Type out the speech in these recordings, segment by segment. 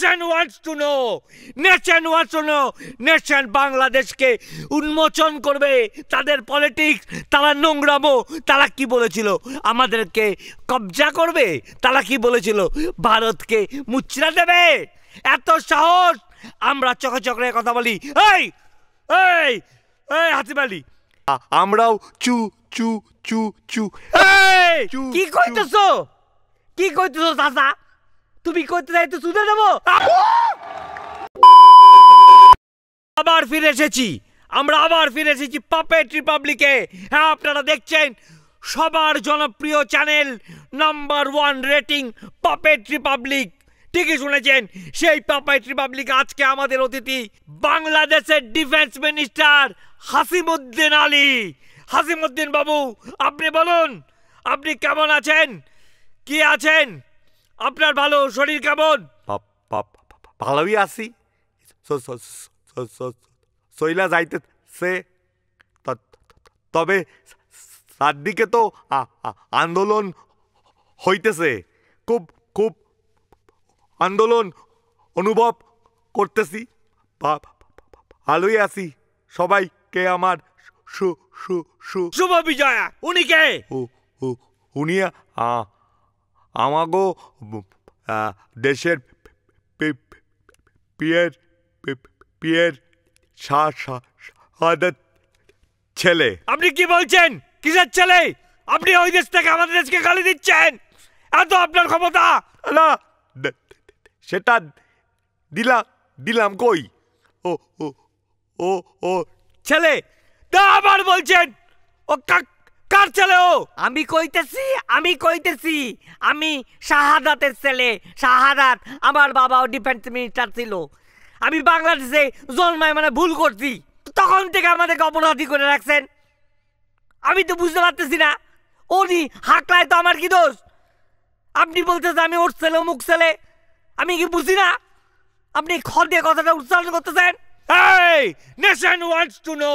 Nation wants to know, nation wants to know, nation বাংলাদেশকে উন্মোচন করবে তাদের পলিটিক্স, তারা নোংরামো, তারা কি বলেছিল আমাদেরকে কবজা করবে, তারা কি বলেছিল ভারতকে মুচড়া দেবে। এত সাহস, আমরা চোখে চোখে কথা বলি। এই এই এই হাসিম আলী, আমরাও চু চু চু চু। কি কইতেছো, কি কইতেছো চাচা? তুমি কইতে যাই তো শুনে দেবো। আবার ফিরে এসেছি, আমরা আবার ফিরে এসেছি পাপেট রিপাবলিকে। হ্যাঁ, আপনারা দেখছেন সবার জনপ্রিয় channel, number 1 rating puppet Republic. ঠিকই শুনেছেন, সেই পাপেট রিপাবলিক। আজকে আমাদের অতিথি বাংলাদেশের ডিফেন্স মিনিস্টার হাসিমউদ্দিন আলী। হাসিমউদ্দিন বাবু, আপনি বলুন, আপনি কেমন আছেন, কি আছেন, আপনার ভালো শরীর কেমন? ভালোই আছি, সইলা যাইতেছে, তবে চারদিকে তো আন্দোলন হইতেছে, খুব খুব আন্দোলন অনুভব করতেছি। ভালোই আছি, সবাইকে আমার শুভ বিজয়া। উনি কে? উনি আমাগো দেশের পিয়ের শাহাদাত ছেলে। আপনি কি বলছেন? কিসের ছেলে? আপনি ওই দেশ থেকে আমাদের দেশকে গালি দিচ্ছেন, এত আপনার ক্ষমতা? না, সেটা দিলাম কই? ও ও ও ও ছেলে তা আবার বলছেন ও কার ছেলে? ও আমি কইতেছি আমি শাহাদাতের ছেলে। শাহাদাত, আমার বাবাও ডিফেন্স মিনিস্টার ছিল। আমি বাংলাদেশে জন্মায় মানে ভুল করছি, তখন থেকে আমাদেরকে অপরাধী করে রাখছেন। আমি তো বুঝতে পারতেছি না, উনি হাঁকলায় তো আমার কি দোষ? আপনি বলতেছেন আমি ওর ছেলে, অমুক ছেলে, আমি কি বুঝি না? আপনি খর দিয়ে কথাটা উচ্চারণ করতেছেন। এই nation wants to know,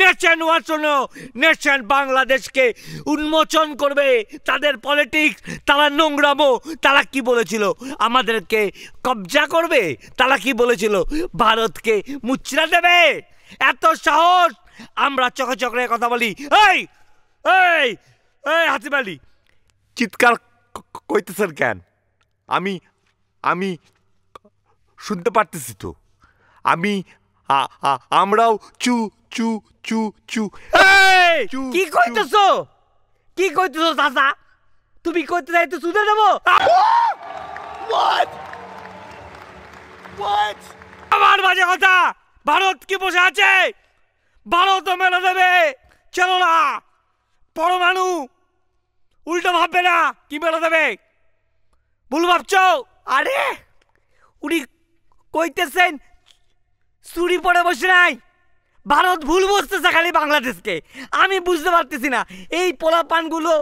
nation wants to know, nation বাংলাদেশকে উন্মোচন করবে তাদের পলিটিক্স, তারা নোংরামো, তারা কি বলেছিল আমাদেরকে কবজা করবে, তারা কি বলেছিল ভারতকে মুচড়া দেবে। এত সাহস, আমরা চোখে চোখে কথা বলি। এই এই এই হাসিম আলী, চিৎকার কইতেছেন কেন? আমি শুনতে পারতেছি তো। আমরাও চু চু চু চু। কি কইতেছো, কি কইতেছো চাচা? তুমি কইতে যাই তো শুনে দেবো। আমার বাজে কথা। ভারত কি বসে আছে? ভারত মেরে দেবে, চলো না। পরমাণু উল্টো ভাববে না, কি মেরে দেবে, ভুল ভাবছো। আরে উনি কইতেছেন চুরি পড়ে বসে নাই, ভারত ভুল বুঝতেছে খালি বাংলাদেশকে। আমি বুঝতে পারতেছি না, এই পোলাপানগুলো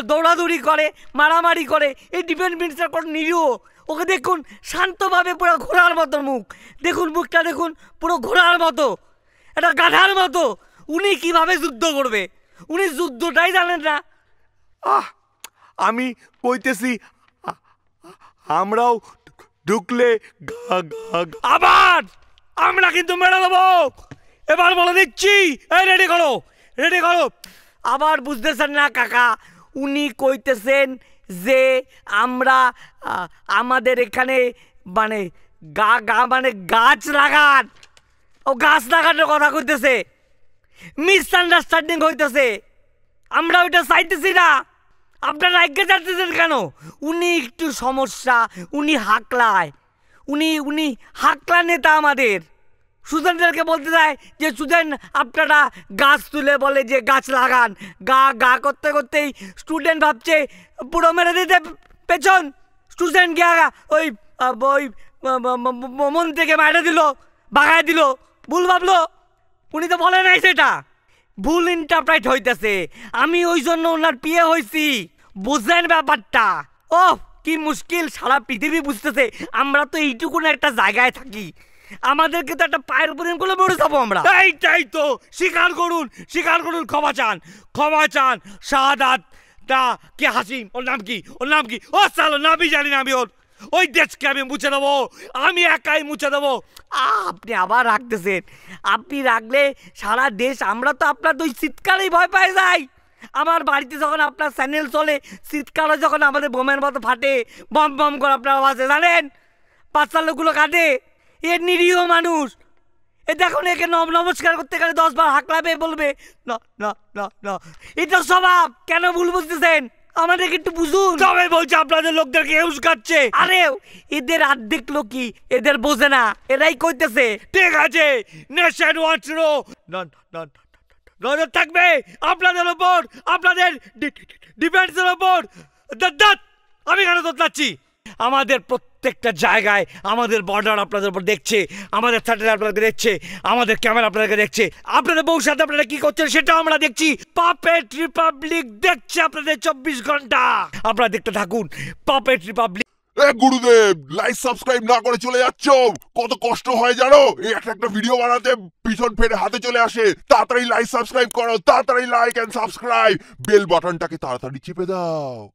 দৌড়াদৌড়ি করে, মারামারি করে, এই ডিফেন্স মিনিস্টার করে নিরীহ। ওকে দেখুন শান্তভাবে, পুরো ঘোড়ার মতো মুখ, দেখুন মুখটা দেখুন, পুরো ঘোড়ার মতো, এটা গাধার মতো। উনি কিভাবে যুদ্ধ করবে? উনি যুদ্ধটাই জানেন না। আমি কইতেছি আমরাও ঢুকলে আবার আমরা কিন্তু মেরে দেবো। এবার বলে দিচ্ছি, এই রেডি করো, রেডি করো। আবার বুঝতেছেন না কাকা, উনি কইতেছেন যে আমরা আমাদের এখানে মানে মানে গাছ লাগান, ও গাছ লাগানোর কথা কইতেছে। মিসআন্ডারস্ট্যান্ডিং হইতেছে, আমরা ওইটা চাইতেছি না। আপনারা এগিয়ে যাচ্ছেন কেন? উনি একটু সমস্যা, উনি হাকলায়, উনি হাকলা নেতা আমাদের। স্টুডেন্টদেরকে বলতে যায় যে স্টুডেন্ট আপনারা গাছ তুলে বলে যে গাছ লাগান, গা করতে করতেই স্টুডেন্ট ভাবছে পুরো মেরে দিতে পেছন। স্টুডেন্ট গিয়া ওই মন থেকে মারে দিল, বাগায় দিল, ভুল ভাবলো। উনি তো বলে নাই, সেটা ভুল ইন্টারপ্রেট হইতেছে। আমি ওই জন্য ওনার পিয়ে হয়েছি, বুঝলেন ব্যাপারটা? ও কি মুশকিল, সারা পৃথিবী বুঝতেছে আমরা তো এইটুকুন একটা জায়গায় থাকি, আমাদেরকে তো একটা পায়ের উপরে করে মরে যাবো আমরা। এইটাই তো, স্বীকার করুন, স্বীকার করুন, ক্ষমা চান, ক্ষমা চান। শাহাদাত তা কি হাসিম, ওর নাম কি, ওর নাম কি? ও চালো নামই জানি না আমি ওর। ওই দেশকে আমি মুছে দেবো, আমি একাই মুছে দেবো। আপনি আবার রাখতেছেন, আপনি রাখলে সারা দেশ, আমরা তো আপনার ওই চিৎকারেই ভয় পাই যাই। আমার বাড়িতে যখন আপনার চ্যানেল চলে, চিৎকারে যখন আমাদের বোমের মতো ফাটে, বম বম করে আপনার আওয়াজে, জানেন বাচ্চার লোকগুলো কাঁদে। এ নিরীহ মানুষ, এ দেখুন একে নমস্কার করতে গেলে 10 বার হাঁকলাবে, বলবে না না না না। এটা স্বভাব, কেন ভুল বুঝতেছেন? আমাদেরকে একটু বুঝুন। সবাই বলছে আপনাদের লোকদেরকে ইউজ করছে। আরে এদের অর্ধেক লোকই এদের বোঝে না, এরাই কইতেছে। ঠিক আছে, নেশন ওয়ান্টস টু নো, নজর থাকবে আপনাদের উপর, আপনাদের ডিফেন্সের উপর। আমি কেন তোলাচ্ছি? আমাদের প্রত্যেকটা জায়গায় আমাদের বর্ডার আপনাদের উপর দেখছে, আমাদের স্যাটেলাইট আপনাদেরকে দেখছে, আমাদের ক্যামেরা আপনাদেরকে দেখছে, আপনাদের বউর সাথে আপনারা কি করছেন সেটাও আমরা দেখছি। পাপেট রিপাবলিক দেখছে আপনাদের 24 ঘন্টা। আপনারা দেখতে থাকুন পাপেট রিপাবলিক। এ গুরুদেব, লাইক সাবস্ক্রাইব না করে চলে যাচ্ছ, কত কষ্ট হয় জানো? এই একটা ভিডিও বানাতে পিছন ফেরে হাতে চলে আসে। তাড়াতাড়ি লাইক সাবস্ক্রাইব করো, তাড়াতাড়ি লাইক এন্ড সাবস্ক্রাইব, বেল বাটনটাকে তাড়াতাড়ি চেপে দাও।